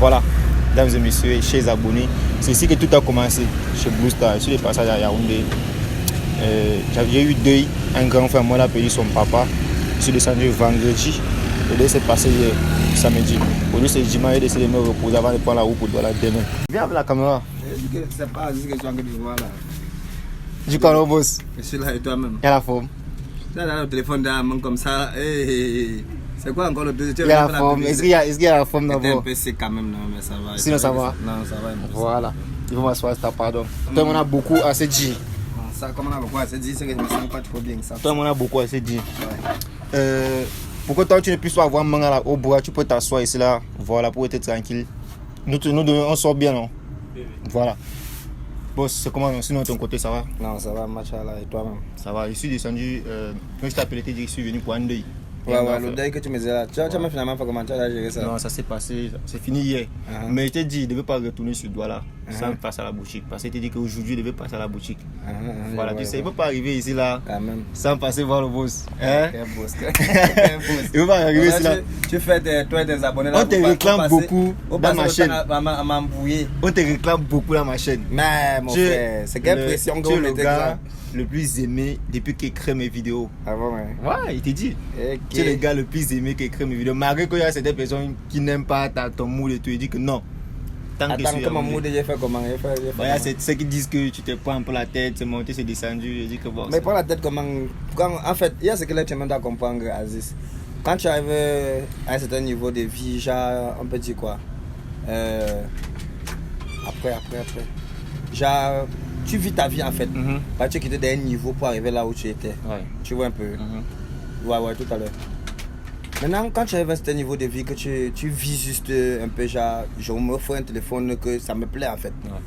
Voilà, mesdames et messieurs, et chers abonnés, c'est ici que tout a commencé chez Blue Star. Sur les passages à Yaoundé, j'ai eu deuil. Un grand frère, moi, a payé son papa. Je suis descendu vendredi. Le deuil s'est passé hier, samedi. Aujourd'hui, c'est dimanche, j'ai décidé de me reposer avant de prendre la route pour demain. Viens avec la caméra. C'est pas juste que tu as que tu vois là. Du coup, on boss. Je suis là et toi-même. Il y a la forme. Là, dans le téléphone d'un main comme ça. C'est quoi encore le deuxième? Il y a la forme. Est-ce qu'il y a la forme d'abord? C'est un peu sec quand même, non, mais ça va. Sinon, ça va. Non, ça va. Voilà. Il faut m'asseoir, c'est ta pardon. Toi, on a beaucoup assez dit. Ça, comme on a beaucoup assez dit, c'est que je me sens pas trop bien. Ça. Toi, on a beaucoup assez dit. Pourquoi toi, tu ne puisses pas avoir main au bois, tu peux t'asseoir ici là. Voilà, pour être tranquille. Nous on sort bien, non? Voilà. Boss, c'est comment? Sinon, de ton côté, ça va? Non, ça va, machallah, et toi-même? Ça va. Je suis descendu. Quand je t'ai appelé, tu as dit que je suis venu pour un deuil. Ouais, le deuil que tu me disais là. Tu as finalement fait comment tu as géré ça? Non, ça s'est passé, c'est fini hier. Mais je t'ai dit, il ne devait pas retourner sur Douala sans passer à la boutique. Parce que tu dit qu'aujourd'hui, il devait passer à la boutique. Voilà, tu sais, il ne peut pas arriver ici là sans passer voir le boss. Hein? Quel boss. Il ne peut pas arriver ici là. Tu fais toi et tes abonnés là. On te réclame beaucoup dans ma chaîne. On te réclame beaucoup dans ma chaîne. Mais mon frère, c'est quelle pression que vous mettez ça? Le plus aimé depuis qu'il crée mes vidéos. Ah bon, ouais. Ouais, il te dit. Tu es le gars le plus aimé qui crée mes vidéos. Malgré qu'il y a certaines personnes qui n'aiment pas ton mood et tout, il dit que non. Attends, que mon mood, j'ai fait comment? C'est ceux qui disent que tu te prends un peu la tête, c'est monté, c'est descendu. Je dis que bon. Mais prends la tête comment? En fait, il y a ce que là tu m'as à comprendre, Aziz. Quand tu arrives à un certain niveau de vie, genre, on peut dire quoi? Après. Genre, tu vis ta vie en fait. Tu as quitté d'un niveau pour arriver là où tu étais. Ouais. Tu vois un peu. Ouais, tout à l'heure. Maintenant, quand tu arrives à un certain niveau de vie, que tu vis juste un peu, genre, je me fais un téléphone que ça me plaît en fait. Ouais.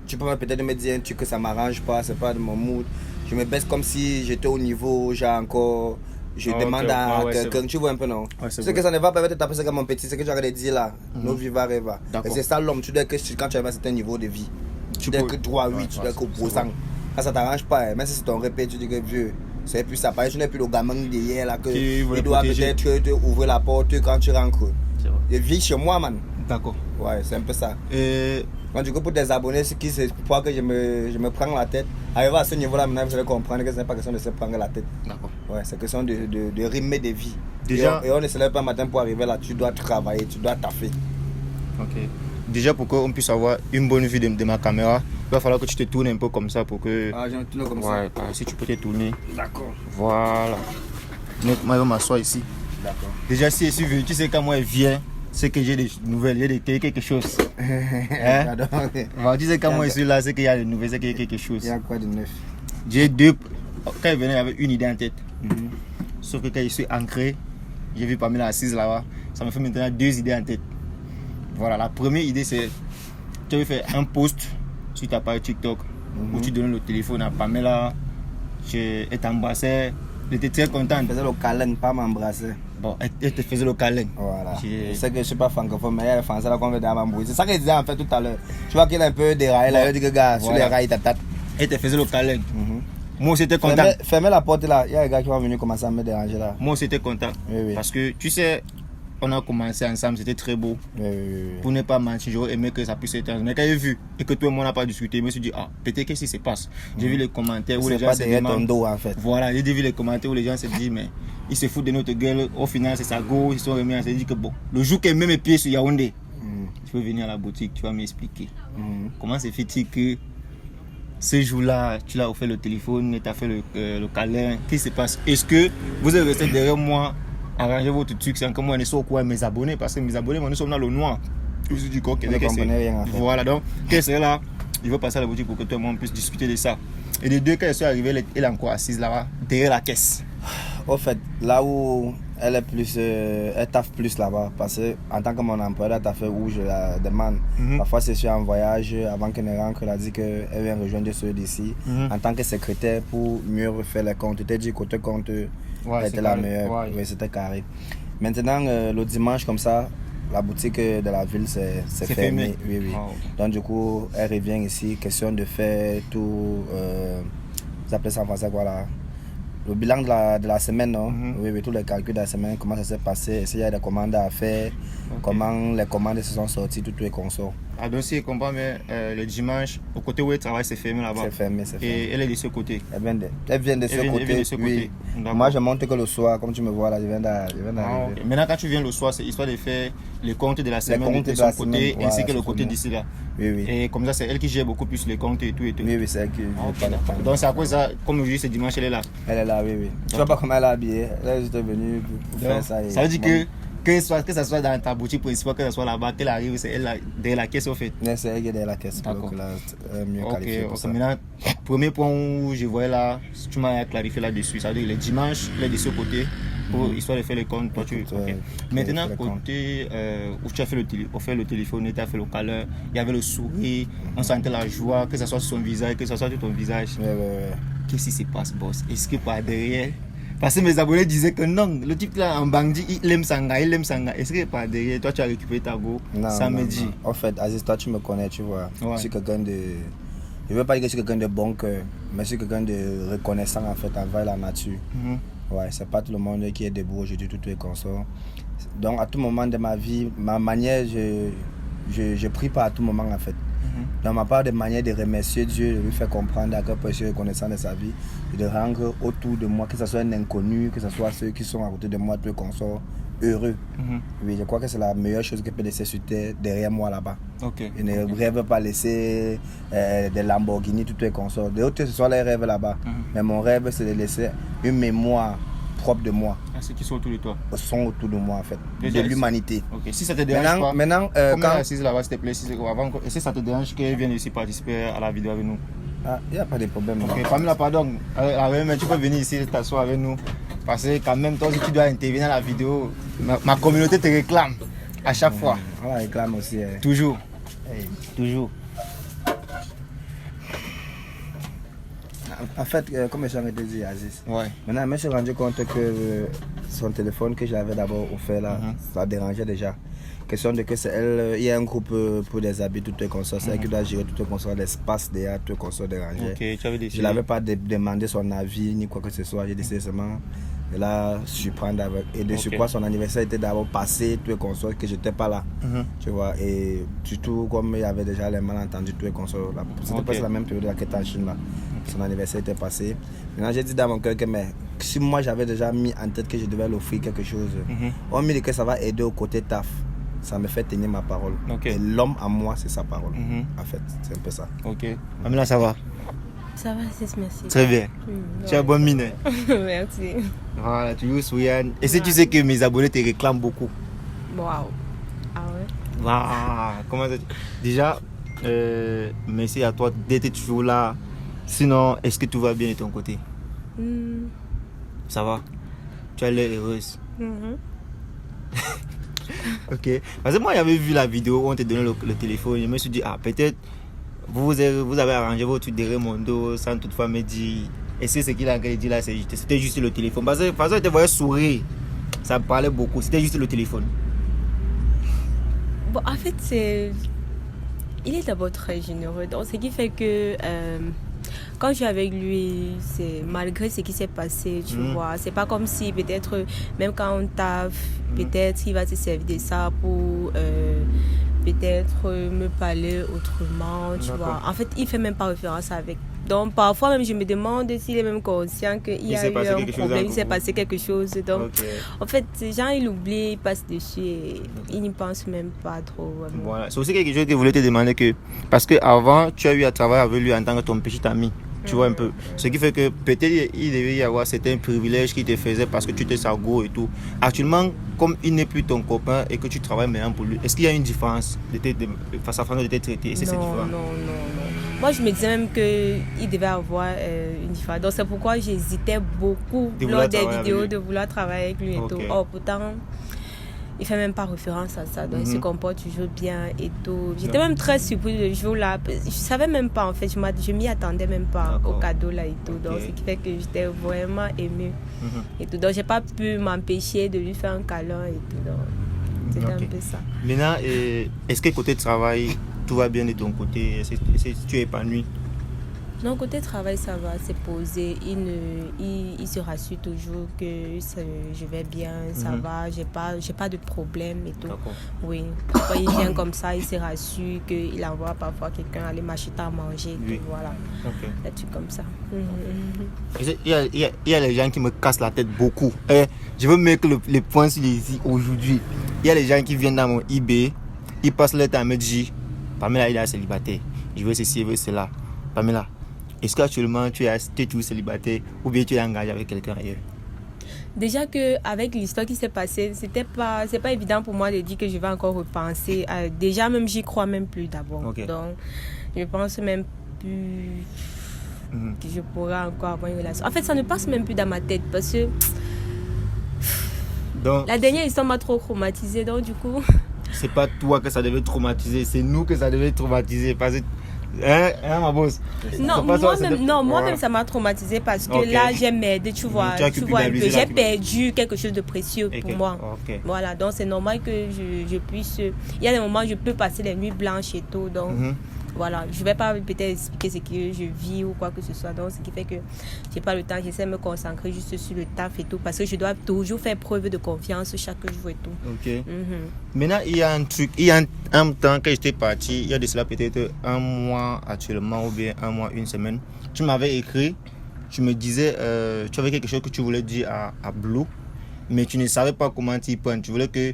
Tu peux peut-être me dire un truc que ça m'arrange pas, c'est pas de mon mood. Je me baisse comme si j'étais au niveau, genre encore. Je demande à quelqu'un, tu vois un peu non? Ouais, c'est que ça ne va pas être tapé comme mon petit, c'est que j'aurais dit là. Nos vies va rêver. C'est ça l'homme, tu dois que quand tu arrives à un certain niveau de vie. Tu dois que 3, 8, tu dois que opposant. Quand ça t'arrange pas, même si c'est ton répète, tu dis que vieux. C'est plus ça, tu n'es plus le gamin derrière là que il doit peut-être te ouvrir la porte quand tu rentres. Je vis chez moi, man. D'accord. Ouais, c'est un peu ça. Donc, du coup, pour des abonnés, c'est pourquoi que je me prends la tête. Arrivé à ce niveau-là, maintenant, vous allez comprendre que ce n'est pas question de se prendre la tête. D'accord. Ouais, c'est question de rimer des vies. Déjà, et on ne se lève pas matin pour arriver là, tu dois travailler, tu dois taffer. Ok. Déjà, pour qu'on puisse avoir une bonne vue de ma caméra, il va falloir que tu te tournes un peu comme ça pour que. Ah, je me tourne comme ça. Ouais, si tu peux te tourner. D'accord. Voilà. Donc, moi, je vais m'asseoir ici. D'accord. Déjà, si je suis venu, tu sais, quand moi, je viens, c'est que j'ai des nouvelles, j'ai quelque chose. Hein? Voilà, tu sais, quand moi, je suis là, c'est qu'il y a des nouvelles, c'est qu'il y a quelque chose. Il y a quoi de neuf? J'ai deux. Quand je venais, j'avais une idée en tête. Sauf que quand je suis ancré, j'ai vu Pamela assise là-bas, ça me fait maintenant deux idées en tête. Voilà, la première idée, c'est tu veux faire un post sur ta page TikTok où tu donnes le téléphone à Pamela, elle t'embrassait, elle était très contente. Elle faisait le câlin, pas m'embrasser. Bon, elle te faisait le câlin. Voilà. Je sais que je ne suis pas francophone, mais il y a les Français là qu'on veut m'embrouiller. C'est ça qu'elle disait en fait tout à l'heure. Tu vois qu'il a un peu déraillé là, il dit que gars, sur les rails, t'attends. Elle te faisait le câlin. Moi aussi, j'étais content. Fermez la porte là, il y a les gars qui vont venir commencer à me déranger là. Moi aussi, j'étais content. Oui. Parce que tu sais, on a commencé ensemble, c'était très beau. Oui. Pour ne pas mentir, j'aurais aimé que ça puisse être. Mais quand j'ai vu et que tout le monde n'a pas discuté, je me suis dit, peut-être qu'est-ce qui se passe. J'ai vu les commentaires où les gens se demandent. ton dos en fait. Voilà, j'ai vu les commentaires où les gens se disent, mais ils se foutent de notre gueule. Au final, c'est sa go. Ils sont remis à se dire que bon, le jour qu'elle met mes pieds sur Yaoundé, tu peux venir à la boutique, tu vas m'expliquer. Comment se fait-il que ce jour-là, tu l'as offert le téléphone, tu as fait le câlin, qu'est-ce qui se passe? Est-ce que vous êtes resté derrière moi? Arrangez votre truc, c'est que moi, je suis au courant de mes abonnés, parce que mes abonnés, nous sommes dans le noir. Je me suis dit, ok, voilà, donc, qu'est-ce que c'est là? Il va passer à la boutique pour que tout le monde puisse discuter de ça. Et les deux, quand ils sont arrivés, elle est encore assise là-bas, derrière la caisse. Au fait, là où elle est plus, elle taffe plus là-bas, parce que en tant que mon employeur, elle t'a fait où je la demande. Parfois, c'est sur un voyage, avant qu'elle ne rentre, elle a dit qu'elle vient rejoindre ceux d'ici, en tant que secrétaire pour mieux refaire les comptes. Tu t'es dit côté compte. Elle était la meilleure, oui, c'était carré. Maintenant, le dimanche comme ça, la boutique de la ville c'est fermé. Oui. Wow. Donc du coup, elle revient ici, question de faire tout, vous appelez ça en français quoi là? Le bilan de la semaine, non? Oui, tous les calculs de la semaine, comment ça s'est passé, est-ce qu'il y a des commandes à faire, comment les commandes se sont sorties, tout est consort. Ah, donc si je comprends bien, le dimanche, au côté où elle travaille, c'est fermé là-bas. C'est fermé. Et elle est de ce côté. Elle vient de ce côté. Moi, je monte que le soir, comme tu me vois là, je viens d'arriver. Okay. Maintenant, quand tu viens le soir, c'est histoire de faire les comptes de la semaine de son côté, ainsi que le côté d'ici là. Oui. Et comme ça, c'est elle qui gère beaucoup plus les comptes et tout. Oui, c'est elle qui gère. Donc c'est à cause de ça, comme je dis, ce dimanche, elle est là. Elle est là, oui. Tu vois pas comment elle est habillée. Elle est juste venue pour faire ça. Ça veut dire que ça soit dans ta boutique principale, que ce soit là-bas, qu'elle arrive, c'est elle derrière la caisse au fait. C'est elle qui est derrière la caisse. D'accord. Mieux qualifiée pour ça. Maintenant, premier point où je voyais là, tu m'as clarifié là-dessus, ça veut dire les dimanches, elle est de ce côté, pour histoire de faire les comptes. Maintenant, côté où tu as fait le téléphone, tu as fait le câlin, il y avait le sourire, on sentait la joie, que ce soit sur son visage, que ce soit sur ton visage. Qu'est-ce qui se passe, boss? Est-ce que par derrière, parce que mes abonnés disaient que non, le type là en bandit, il aime Sanga. Est-ce que par derrière, toi tu as récupéré ta go? Ça me dit. En fait, Aziz, toi tu me connais, tu vois. Je suis quelqu'un de. Je ne veux pas dire que je suis quelqu'un de bon cœur, mais je suis quelqu'un de reconnaissant en fait envers la nature. Ouais, c'est pas tout le monde qui est debout aujourd'hui, tout est consort. Donc à tout moment de ma vie, ma manière, je prie pas à tout moment en fait. Dans ma part de manière de remercier Dieu, de lui faire comprendre à quel point je suis reconnaissant de sa vie et de rendre autour de moi, que ce soit un inconnu, que ce soit ceux qui sont à côté de moi, tout le consort, heureux. Oui, je crois que c'est la meilleure chose que peut laisser sur terre derrière moi là-bas. Je ne rêve pas laisser des Lamborghini, tout est consort. De autres, ce sont les rêves là-bas. Mais mon rêve, c'est de laisser une mémoire propre de moi. Ceux qui sont autour de toi. Sont autour de moi en fait, de l'humanité. Si ça te dérange pas, maintenant quand assise là-bas s'il te plaît, si ça te dérange qu'elle vienne ici participer à la vidéo avec nous? Il n'y a pas de problème. Pamela, pardon, mais tu peux venir ici t'asseoir avec nous. Parce que quand même, toi aussi tu dois intervenir dans la vidéo. Ma communauté te réclame à chaque fois. On la réclame aussi. Toujours. Toujours. En fait, comme je t'ai dit, Aziz, maintenant je me suis rendu compte que son téléphone que j'avais d'abord offert là, ça dérangeait déjà. Question de que c'est elle, il y a un groupe pour des habits, tout est consort, c'est elle qui doit gérer tout est consort, l'espace derrière, tout est consort dérangé. Je ne l'avais pas demandé son avis ni quoi que ce soit, j'ai décidé seulement de la surprendre avec. Et de surcroît, son anniversaire était d'abord passé, tout est consort, que je n'étais pas là. Tu vois, et surtout comme il y avait déjà les malentendus, tout est consort. C'était pas la même période qui était en Chine là. Son anniversaire était passé. Maintenant, j'ai dit dans mon cœur que si moi j'avais déjà mis en tête que je devais l'offrir quelque chose, on me dit que ça va aider au côté taf. Ça me fait tenir ma parole. Et l'homme à moi, c'est sa parole. En fait, c'est un peu ça. Pamela, ça va? Ça va, merci. Très bien. Tu as bonne mine. Merci. Voilà, tu es souriant. Et si tu sais que mes abonnés te réclament beaucoup? Waouh. Ah ouais? Waouh. Comment ça? Déjà, merci à toi d'être toujours là. Sinon, est-ce que tout va bien de ton côté? Ça va? Tu as l'air heureuse? Parce que moi j'avais vu la vidéo où on t'a donné le téléphone. Je me suis dit, peut-être vous avez arrangé votre truc derrière mon dos sans toutefois me dire. Et c'est ce qu'il a dit là, c'était juste le téléphone. Parce que je te voyais sourire, ça me parlait beaucoup, c'était juste le téléphone. Bon, en fait, il est d'abord très généreux. Donc, ce qui fait que quand je suis avec lui, c'est malgré ce qui s'est passé, tu vois. C'est pas comme si peut-être, même quand on taffe, peut-être il va se servir de ça pour peut-être me parler autrement, tu vois. En fait, il fait même pas référence avec. Donc parfois même je me demande s'il est même conscient qu'il y a eu un problème, il s'est passé quelque chose. Donc en fait, ces gens ils oublient, ils passent dessus et ils n'y pensent même pas trop. Voilà. C'est aussi quelque chose que je voulais te demander parce qu'avant tu as eu à travailler avec lui en tant que ton petit ami. Tu vois un peu. Ce qui fait que peut-être il devait y avoir certains privilèges qui te faisaient parce que tu étais sa go et tout. Actuellement, comme il n'est plus ton copain et que tu travailles maintenant pour lui, est-ce qu'il y a une différence face à la façon de te traiter? Est-ce que c'est différent? Non. Moi, je me disais même qu'il devait avoir une différence. Donc, c'est pourquoi j'hésitais beaucoup lors des vidéos de vouloir travailler avec lui et tout. Oh, pourtant, il fait même pas référence à ça. Donc, il se comporte toujours bien et tout. J'étais même très surprise le jour là. Je savais même pas, en fait. Je m'y attendais même pas au cadeau là et tout. Donc, ce qui fait que j'étais vraiment émue. Et tout. Donc, j'ai pas pu m'empêcher de lui faire un câlin et tout. Donc, c'était un peu ça. Maintenant, est-ce que côté travail, tout va bien de ton côté? Est-ce que tu es épanoui? Non, côté travail, ça va, c'est posé. Il se rassure toujours que je vais bien, ça va, j'ai pas de problème et tout. D'accord. Oui. Quand il vient comme ça, il se rassure qu'il envoie parfois quelqu'un aller m'acheter à manger. Oui. Tout, voilà. Ok. Des trucs comme ça. Il y a les gens qui me cassent la tête beaucoup. Je veux mettre les points sur les i aujourd'hui. Il y a les gens qui viennent dans mon eBay, ils passent leur temps à me dire Pamela, il est célibataire. Je veux ceci, je veux cela. Pamela, est-ce qu'actuellement tu es toujours célibataire ou bien tu es engagé avec quelqu'un ailleurs? Déjà qu'avec l'histoire qui s'est passée, c'est pas évident pour moi de dire que je vais encore repenser. Déjà même, j'y crois même plus d'abord. Okay. Donc, je pense même plus que je pourrais encore avoir une relation. En fait, ça ne passe même plus dans ma tête parce que donc, la dernière histoire m'a trop traumatisée. Donc, du coup... C'est pas toi que ça devait traumatiser, c'est nous que ça devait traumatiser. Parce que, ma boss? Non, moi-même, ça m'a traumatisé parce que là, j'ai merdé, tu vois un peu. J'ai perdu quelque chose de précieux pour moi. Okay. Voilà, donc c'est normal que je puisse... Il y a des moments où je peux passer les nuits blanches et tout, donc... Voilà, je ne vais pas peut-être expliquer ce que je vis ou quoi que ce soit. Donc, ce qui fait que je n'ai pas le temps. J'essaie de me concentrer juste sur le taf et tout. Parce que je dois toujours faire preuve de confiance chaque jour et tout. Ok. Maintenant, il y a un truc. Il y a un temps que j'étais parti, il y a de cela peut-être un mois actuellement ou bien un mois, une semaine. Tu m'avais écrit. Tu me disais, tu avais quelque chose que tu voulais dire à Blue. Mais tu ne savais pas comment t'y prendre. Tu voulais que...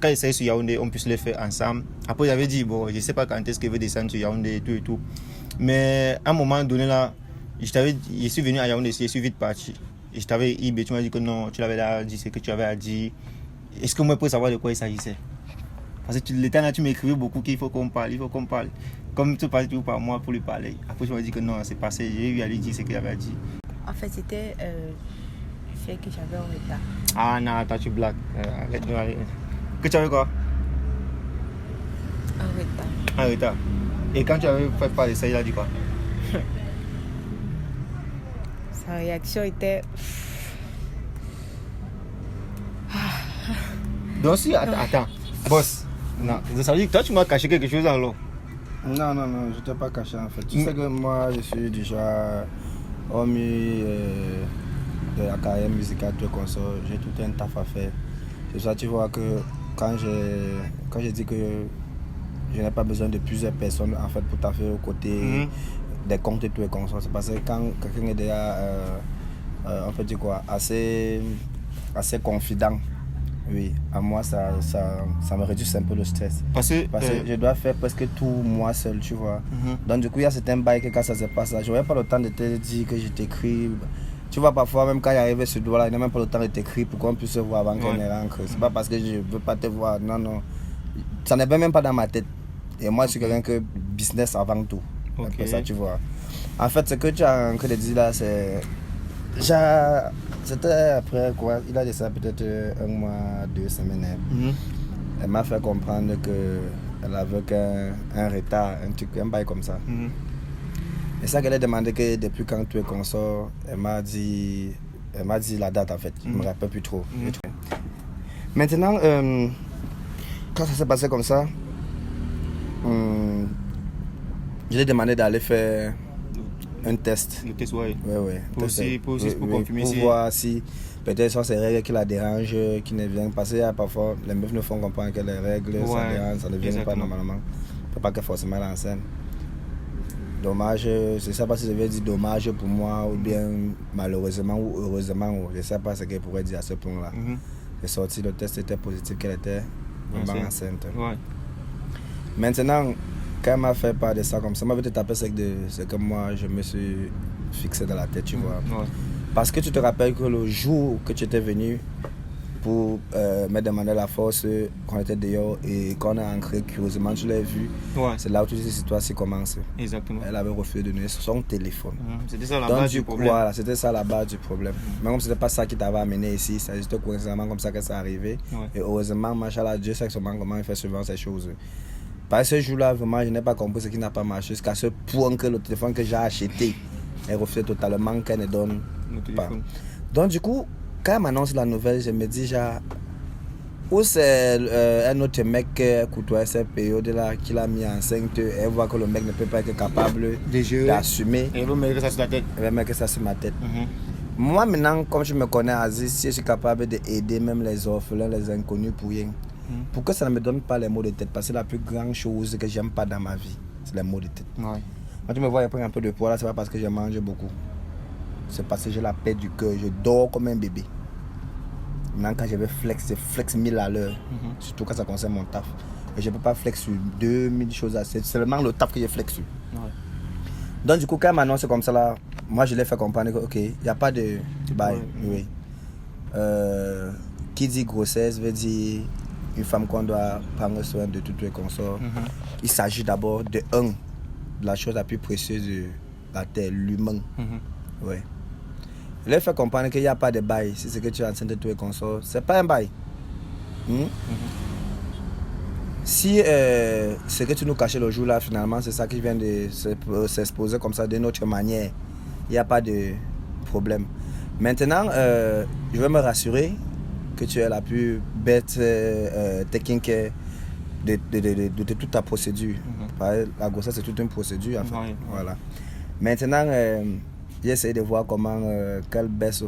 Quand il s'agit sur Yaoundé, on puisse le faire ensemble. Après, j'avais dit, bon, je ne sais pas quand est-ce qu'il veut descendre sur Yaoundé et tout. Mais à un moment donné, là, je suis venu à Yaoundé, je suis vite parti. Et je t'avais dit, tu m'as dit que non, tu l'avais dit ce que tu avais à dire. Est-ce que moi, je peux savoir de quoi il s'agissait? Parce que le temps là, tu m'écrivais beaucoup qu'il faut qu'on parle, Comme tu parlais toujours par moi pour lui parler. Après, je me dis que non, c'est passé, j'ai eu à lui dire ce qu'il avait à dire. En fait, c'était le fait que j'avais un retard. Ah non, attends, tu blagues. Arrête. Que tu avais quoi? Un retard. Et quand tu avais fait part de ça, il a dit quoi? Sa réaction était... Donc si, attends, boss, non, ça veut dire que toi tu m'as caché quelque chose alors? Non, je ne t'ai pas caché en fait. Tu sais que moi je suis déjà hormis de la carrière musicale, tout comme ça, j'ai tout un taf à faire. C'est ça, tu vois que quand j'ai dit que je n'ai pas besoin de plusieurs personnes en fait pour taffer aux côtés des comptes et tout et comme ça, c'est parce que quand quelqu'un est déjà on peut dire quoi, assez confident, oui, à moi ça me réduit un peu le stress. Parce que je dois faire presque tout moi seul, tu vois. Donc du coup il y a certains bails que quand ça se passe là, je n'aurai pas le temps de te dire que je t'écris. Tu vois, parfois, même quand il arrive ce doigt-là, il n'a même pas le temps de t'écrire pour qu'on puisse se voir avant qu'on rentre. C'est pas parce que je ne veux pas te voir, non. Ça n'est même pas dans ma tête. Et moi, je suis quelqu'un que business avant tout. Okay. Ça, tu vois. En fait, ce que tu as en train de dire là, c'est... C'était après quoi? Il a dit ça peut-être un mois, 2 semaines. Elle m'a fait comprendre qu'elle avait un retard, un bail comme ça. Et ça qu'elle a demandé que depuis quand tu es consort, elle m'a dit la date en fait. Je ne me rappelle plus trop. Maintenant, quand ça s'est passé comme ça, je lui ai demandé d'aller faire un test. Le test, oui. Ouais. Pour confirmer pour voir si peut-être sont ces règles qui la dérangent, qui ne viennent pas. Parce que parfois, les meufs ne font comprendre que les règles, ça ne vient pas normalement. Il ne faut pas que forcément elle enseigne. Dommage, je ne sais pas si je vais dire dommage pour moi ou bien malheureusement ou heureusement, je ne sais pas ce qu'elle pourrait dire à ce point-là. J'ai sorti, le test était positif, qu'elle était vraiment enceinte. Ouais. Maintenant, quand elle m'a fait part de ça comme ça, m'a peut-être tapé ce que moi je me suis fixé dans la tête, tu vois. Ouais. Parce que tu te rappelles que le jour que tu étais venu pour me demander la force, qu'on était dehors et qu'on est entré, curieusement, tu l'as vu. Ouais. C'est là où toute cette situation commence. Exactement. Elle avait refusé de donner son téléphone. C'était ça la base du problème. Voilà, c'était ça la base du problème. Mais comme ce n'était pas ça qui t'avait amené ici, c'est juste coïncidemment comme ça que ça arrivé. Ouais. Et heureusement, machallah, Dieu sait comment il fait souvent ces choses. Par ce jour-là, vraiment, je n'ai pas compris ce qui n'a pas marché jusqu'à ce point que le téléphone que j'ai acheté, elle refuse totalement qu'elle ne donne pas. Donc du coup, quand elle m'annonce la nouvelle, je me dis, Ou c'est un autre mec qui côtoie cette période-là, qui l'a mis enceinte, et voit que le mec ne peut pas être capable d'assumer. Et il veut mettre ça sur la tête. Il va mettre ça sur ma tête. Moi, maintenant, comme je me connais, Aziz, si je suis capable d'aider même les orphelins, les inconnus pour rien, pourquoi ça ne me donne pas les maux de tête? Parce que la plus grande chose que j'aime pas dans ma vie, c'est les maux de tête. Ouais. Quand tu me vois prendre un peu de poids, là, c'est pas parce que je mange beaucoup. C'est parce que j'ai la paix du cœur, je dors comme un bébé. Maintenant, quand je vais flex, c'est flex 1000 à l'heure. Surtout quand ça concerne mon taf. Et je ne peux pas flex sur 2000 choses. C'est seulement le taf que je flex sur. Ouais. Donc, du coup, quand m'annonce comme ça, là, moi, je l'ai fait comprendre que, ok, il n'y a pas de bail. Oui. Qui dit grossesse veut dire une femme qu'on doit prendre soin de toutes les consorts. Il s'agit d'abord de la chose la plus précieuse de la terre, l'humain. Ouais. Je leur fait comprendre qu'il n'y a pas de bail. Si c'est que tu es enceinte de tous les consorts, c'est pas un bail. Si ce que tu nous cachais le jour-là, finalement, c'est ça qui vient de s'exposer comme ça d'une autre manière, il n'y a pas de problème. Maintenant, je veux me rassurer que tu es la plus bête technique de toute ta procédure. La grossesse, c'est toute une procédure, en fait. Voilà. Maintenant, j'ai essayé de voir comment, quelle baisse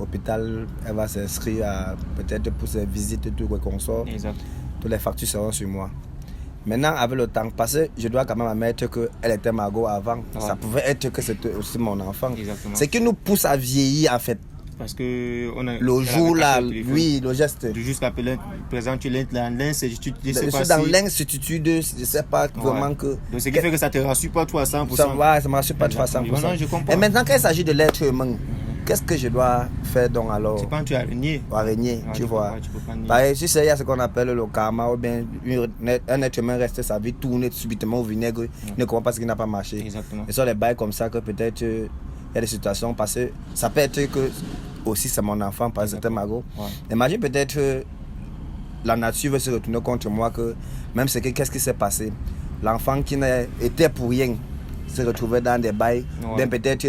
hôpital elle va s'inscrire peut-être pour ses visites et tout qu'on sort. Exact. Toutes les factures seront sur moi. Maintenant, avec le temps passé, je dois quand même admettre qu'elle était Margot avant. Ouais. Ça pouvait être que c'était aussi mon enfant. Exactement. C'est qui nous pousse à vieillir en fait. Parce que on a le jour là, oui, le geste. Jusqu'à présent, tu es dans l'incertitude. Je suis dans l'incertitude, je ne sais pas vraiment que. Donc, ce qui fait que ça ne te rassure pas toi à 100%. Ça ne me rassure pas toi à 100%. Non, je comprends. Et maintenant, quand il s'agit de l'être humain, qu'est-ce que je dois faire donc alors? C'est quand tu es araignée. Araignée, tu vois. Pareil, si c'est ce qu'on appelle le karma, ou bien un être humain reste sa vie tourner subitement au vinaigre, il ne comprend pas ce qui n'a pas marché. Exactement. Et ce sont des bails comme ça que peut-être il y a des situations passées. Ça peut être que aussi c'est mon enfant, par exemple, Margot. Ouais. Imagine peut-être la nature veut se retourner contre moi, que même qu'est-ce qui s'est passé. L'enfant qui était pour rien se retrouvait dans des bails. Ouais. Bien peut-être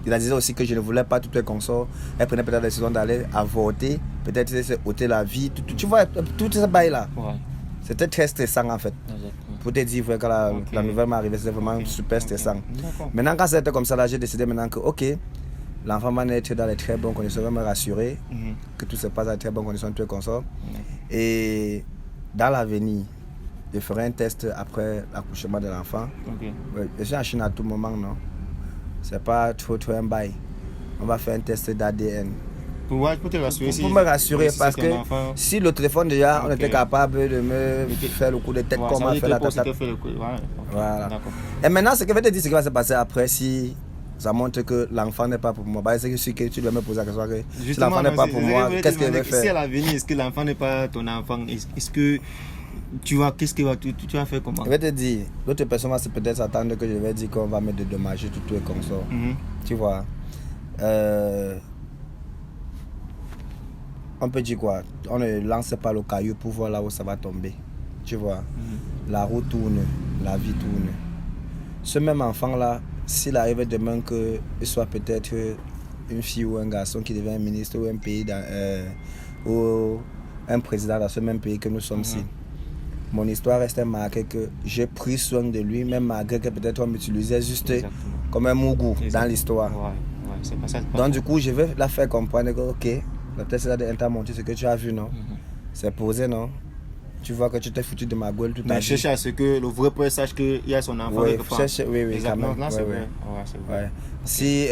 il a dit aussi que je ne voulais pas toutes les consorts. Elle prenait peut-être la décision d'aller avorter, peut-être c'est ôter la vie. Tu vois, tout ce bail-là. Ouais. C'était très stressant en fait. Exactement. Pour te dire que la nouvelle m'est arrivée, c'était vraiment super stressant. Maintenant, quand c'était comme ça, là, j'ai décidé maintenant que, ok, l'enfant va naître dans les très bonnes conditions, je vais me rassurer que tout se passe dans les très bonnes conditions, tous les consorts. Et dans l'avenir, je ferai un test après l'accouchement de l'enfant. Je suis en Chine à tout moment, non? C'est pas trop un bail. On va faire un test d'ADN. Pour te rassurer, pour me rassurer, parce que si le téléphone déjà, on était capable de me faire le coup de tête comme on a fait la tête. Voilà. Et maintenant, ce que je vais te dire, ce qui va se passer après, si ça montre que l'enfant n'est pas pour moi, c'est que tu dois me poser la question que si l'enfant n'est pas pour moi, qu'est-ce que je vais faire? Si à l'avenir, est-ce que l'enfant n'est pas ton enfant, est-ce que tu vas, qu'est-ce que tu vas faire comment? Je vais te dire, l'autre personne va peut-être s'attendre que je vais dire qu'on va me dédommager tout les consorts. Tu vois. On peut dire quoi? On ne lance pas le caillou pour voir là où ça va tomber. Tu vois? La roue tourne, la vie tourne. Ce même enfant-là, s'il arrive demain qu'il soit peut-être une fille ou un garçon qui devient un ministre ou un pays ou un président dans ce même pays que nous sommes ici, mon histoire reste marquée que j'ai pris soin de lui, même malgré que peut-être on m'utilisait juste comme un mougou dans l'histoire. C'est pas ça. Donc du coup, je vais la faire comprendre que ok, peut-être c'est là d'intermonter ce que tu as vu, non? C'est posé, non? Tu vois que tu t'es foutu de ma gueule tout à l'heure. Mais cherche à ce que le vrai père sache qu'il y a son enfant. Oui, exactement. Là, c'est vrai. Ouais. Si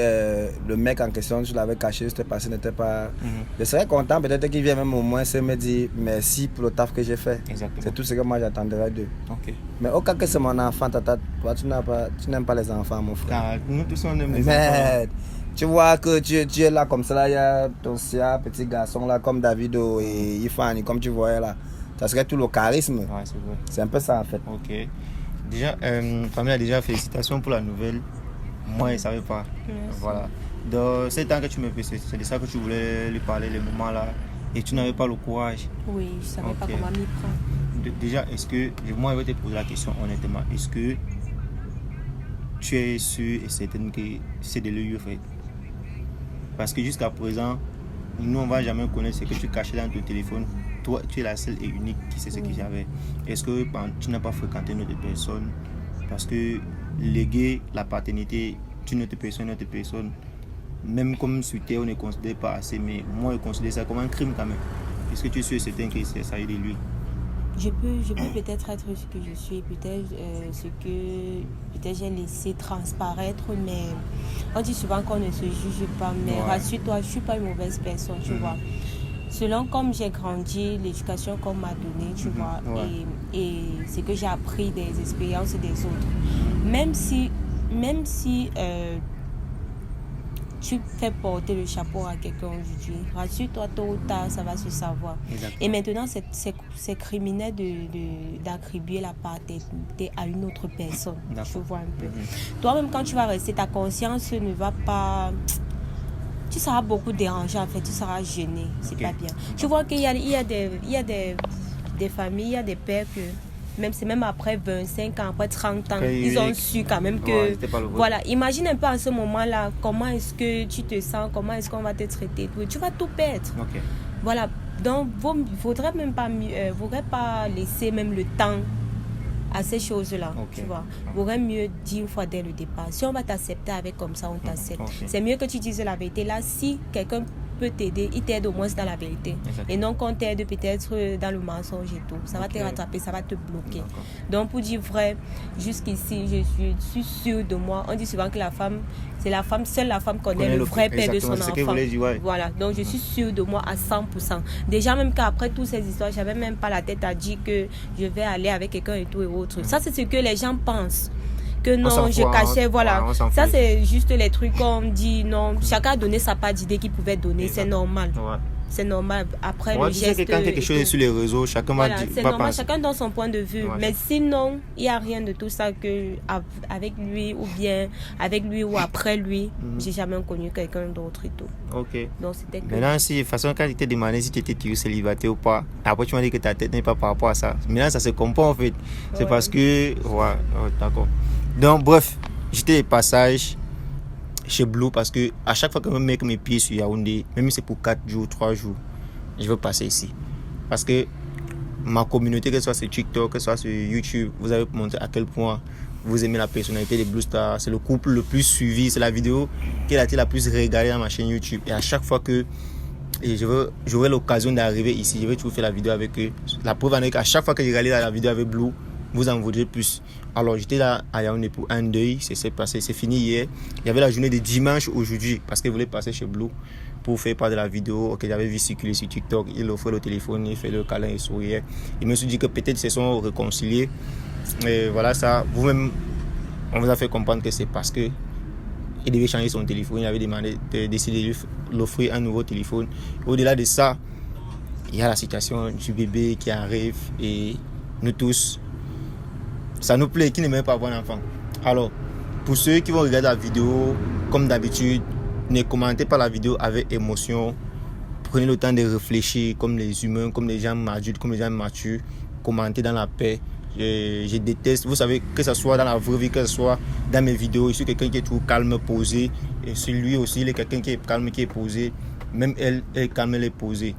le mec en question, je l'avais caché, c'était passé, n'était pas... Je serais content, peut-être qu'il vienne même au moins se me dire merci pour le taf que j'ai fait. Exactement. C'est tout ce que moi j'attendrais d'eux. Mais au cas que c'est mon enfant, toi, tu n'aimes pas les enfants, mon frère. Nous tous on aime les enfants. Tu vois que tu es là comme ça, là, il y a ton petit garçon là, comme Davido et Ifani, comme tu voyais là. Ça serait tout le charisme. Ouais, c'est vrai. C'est un peu ça en fait. Ok. Déjà, Pamela, déjà félicitations pour la nouvelle. Moi, je ne savais pas. Merci. Voilà. Dans ces temps que tu me fais, c'est de ça que tu voulais lui parler, les moments là. Et tu n'avais pas le courage. Oui, je ne savais pas comment m'y prendre. Déjà, est-ce que, moi, je vais te poser la question honnêtement. Est-ce que tu es sûr et certaine que c'est de l'œil fait? Parce que jusqu'à présent, nous, on ne va jamais connaître ce que tu cachais dans ton téléphone. toi, tu es la seule et unique qui sait ce que j'avais. Est-ce que tu n'as pas fréquenté une autre personne? Parce que léguer la paternité d'une autre personne, même comme sur terre, on ne considère pas assez, mais moi, je considère ça comme un crime quand même. Est-ce que tu es sûr et certain que ça aide lui? Je peux peut-être être ce que je suis, peut-être ce que peut-être j'ai laissé transparaître, mais on dit souvent qu'on ne se juge pas, mais rassure-toi, je ne suis pas une mauvaise personne, tu vois. Selon comme j'ai grandi, l'éducation qu'on m'a donnée, tu vois, et ce que j'ai appris des expériences des autres. Même si tu fais porter le chapeau à quelqu'un aujourd'hui, rassure-toi, tôt ou tard, ça va se savoir. Exactement. Et maintenant, c'est criminel d'attribuer la paternité à une autre personne. Je vois un peu. Toi-même, quand tu vas rester, ta conscience ne va pas... Tu seras beaucoup dérangé, en fait, tu seras gêné. C'est pas bien. Tu vois qu'il y a des familles, il y a des pères que... c'est même après 25 ans, après 30 ans, ils ont su quand même que... Voilà, imagine un peu à ce moment-là, comment est-ce que tu te sens, comment est-ce qu'on va te traiter. Tu vas tout perdre. Voilà, donc il ne faudrait pas laisser même le temps à ces choses-là, tu vois. Il vaudrait mieux dire une fois dès le départ. Si on va t'accepter avec comme ça, on t'accepte. C'est mieux que tu dises la vérité. Là, si quelqu'un peut t'aider, il t'aide au moins dans la vérité. Et non qu'on t'aide peut-être dans le mensonge et tout. Ça va te rattraper, ça va te bloquer. Donc pour dire vrai, jusqu'ici, je suis sûre de moi. On dit souvent que la femme, seule la femme connaît le vrai père de son enfant. Voilà, donc je suis sûre de moi à 100%. Déjà même qu'après toutes ces histoires, j'avais même pas la tête à dire que je vais aller avec quelqu'un et tout et autre. Ça c'est ce que les gens pensent. Que non, je cachais, voilà. Ça, c'est juste les trucs qu'on dit, non. Chacun a donné sa part d'idée qu'il pouvait donner, c'est normal. C'est normal. Après, le geste... Quand quelque chose est sur les réseaux, chacun va dire... C'est normal, chacun donne son point de vue. Mais sinon, il n'y a rien de tout ça que avec lui ou bien avec lui ou après lui, j'ai jamais connu quelqu'un d'autre et tout. Donc, c'était que... Maintenant, de toute façon, quand tu t'es demandé si tu étais célibataire ou pas, après tu m'as dit que ta tête n'est pas par rapport à ça. Maintenant, ça se comprend en fait. C'est parce que... d'accord. Donc, bref, j'étais des passages chez Blue parce que à chaque fois que je mets mes pieds sur Yaoundé, même si c'est pour 4 jours, 3 jours, je veux passer ici. Parce que ma communauté, que ce soit sur TikTok, que ce soit sur YouTube, vous avez montré à quel point vous aimez la personnalité des Blue Stars. C'est le couple le plus suivi, c'est la vidéo qui a été la plus regardée dans ma chaîne YouTube. Et à chaque fois que j'aurai l'occasion d'arriver ici, je vais toujours faire la vidéo avec eux. La preuve en est qu'à chaque fois que j'ai regardé la vidéo avec Blue, vous en voudrez plus. Alors j'étais là à Yaoundé pour un deuil, c'est fini hier. Il y avait la journée de dimanche aujourd'hui parce qu'il voulait passer chez Blue pour faire part de la vidéo que j'avais vu circuler sur TikTok. Il offrait le téléphone, il fait le câlin et souriait. Il me suis dit que peut-être ils se sont réconciliés. Et voilà ça, vous-même, on vous a fait comprendre que c'est parce que il devait changer son téléphone. Il avait demandé de décider de l'offrir un nouveau téléphone. Au-delà de ça, il y a la situation du bébé qui arrive et nous tous, ça nous plaît qui n'aime pas avoir un enfant. Alors, pour ceux qui vont regarder la vidéo, comme d'habitude, ne commentez pas la vidéo avec émotion. Prenez le temps de réfléchir comme les humains, comme les gens adultes, comme les gens matures. Commentez dans la paix. Je déteste, vous savez, que ce soit dans la vraie vie, que ce soit dans mes vidéos, je suis quelqu'un qui est toujours calme, posé. Et celui aussi, il est quelqu'un qui est calme, qui est posé. Même elle est calme, elle est posée.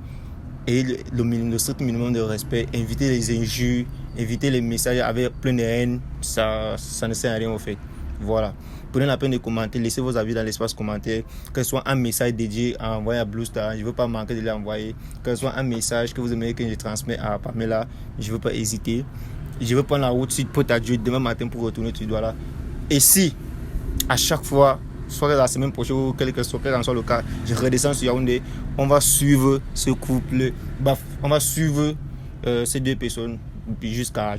Et le strict minimum de respect, éviter les injures, éviter les messages avec plein de haine, ça ne sert à rien en fait. Voilà. Prenez la peine de commenter, laissez vos avis dans l'espace commentaire, que ce soit un message dédié à envoyer à Blue Star, je ne veux pas manquer de l'envoyer, que ce soit un message que vous aimeriez que je transmette à Pamela, je ne veux pas hésiter. Je veux prendre la route suite pour Dieu demain matin pour retourner tu dois là. Et si à chaque fois, soit la semaine prochaine ou quel que soit le cas, je redescends sur Yaoundé, on va suivre ce couple, on va suivre ces deux personnes jusqu'à.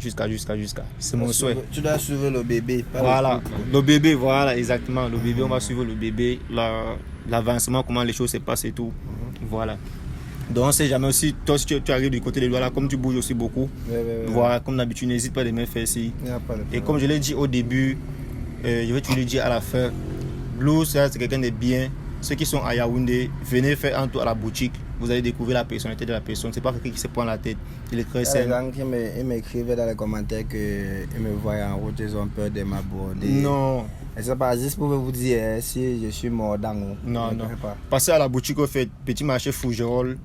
C'est mon souhait. Tu dois suivre le bébé. Voilà, le bébé, voilà, exactement. Le bébé, on va suivre le bébé, l'avancement, comment les choses se passent et tout. Voilà. Donc on ne sait jamais aussi, toi si tu arrives du côté des doigts là, comme tu bouges aussi beaucoup, voilà, comme d'habitude, n'hésite pas de me faire ici. Et comme je l'ai dit au début, je vais te le dire à la fin, Blue, c'est quelqu'un de bien. Ceux qui sont à Yaoundé, venez faire un tour à la boutique. Vous allez découvrir la personnalité de la personne. C'est pas quelqu'un qui se prend la tête. Il est très sain. Les gens qui m'écrivaient dans les commentaires qu'ils me voient en route, ils ont peur de m'aborder. Non. Et c'est pas juste pour vous dire si je suis mort dans. Non. Passez à la boutique au fait, petit marché Fougerolles.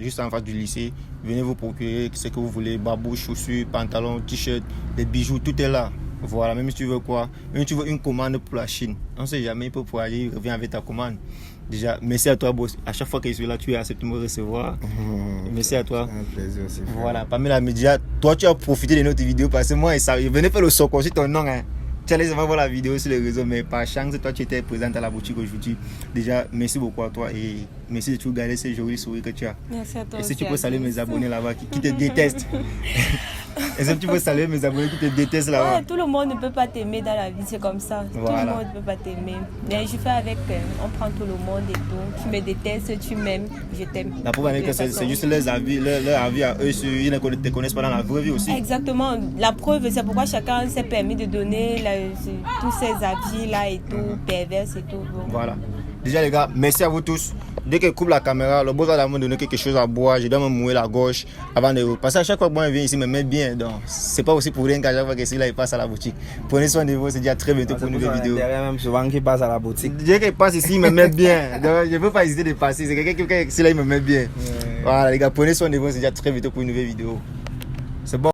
juste en face du lycée. Venez vous procurer ce que vous voulez, babouche, chaussures, pantalons, t-shirts, des bijoux, tout est là. Voilà, même si tu veux quoi, même si tu veux une commande pour la Chine, on ne sait jamais, il peut pouvoir aller, il revient avec ta commande. Déjà, merci à toi, boss. À chaque fois que je suis là, tu as accepté de me recevoir. Merci à toi. C'est un plaisir aussi. Voilà, Pamela Media, toi tu as profité de notre vidéo parce que moi, je venais faire le soc aussi ton nom. Hein. Tu allais voir la vidéo sur les réseaux, mais par chance, toi tu étais présente à la boutique aujourd'hui. Déjà, merci beaucoup à toi et merci de tout garder ces jolis sourires que tu as. Merci à toi. Et si tu peux saluer mes abonnés là-bas qui te détestent. Est-ce que tu peux saluer mes abonnés qui te détestent là-bas? Ouais, tout le monde ne peut pas t'aimer dans la vie, c'est comme ça. Voilà. Tout le monde ne peut pas t'aimer. Mais je fais avec, on prend tout le monde et tout. Tu me détestes, tu m'aimes, je t'aime. La preuve est que c'est juste leurs avis, leur avis à eux, ils ne te connaissent pas dans la vraie vie aussi. Exactement. La preuve, c'est pourquoi chacun s'est permis de donner tous ces avis là et tout, pervers et tout. Voilà. Déjà les gars, merci à vous tous. Dès que coupe la caméra, le boss va me donner quelque chose à boire. Je dois me mouiller la gauche avant de... Parce qu'à chaque fois que moi je viens ici, il me met bien. Donc, c'est pas aussi pour rien qu'à chaque fois que celui-là il passe à la boutique. Prenez soin de vous, c'est déjà très bientôt pour une nouvelle vidéo. Même souvent qui passe à la boutique. Dès qu'il passe ici, il me met bien. Donc, je ne peux pas hésiter de passer. C'est quelqu'un qui là il me met bien. Voilà les gars, prenez soin de vous, c'est déjà très bientôt pour une nouvelle vidéo. C'est bon.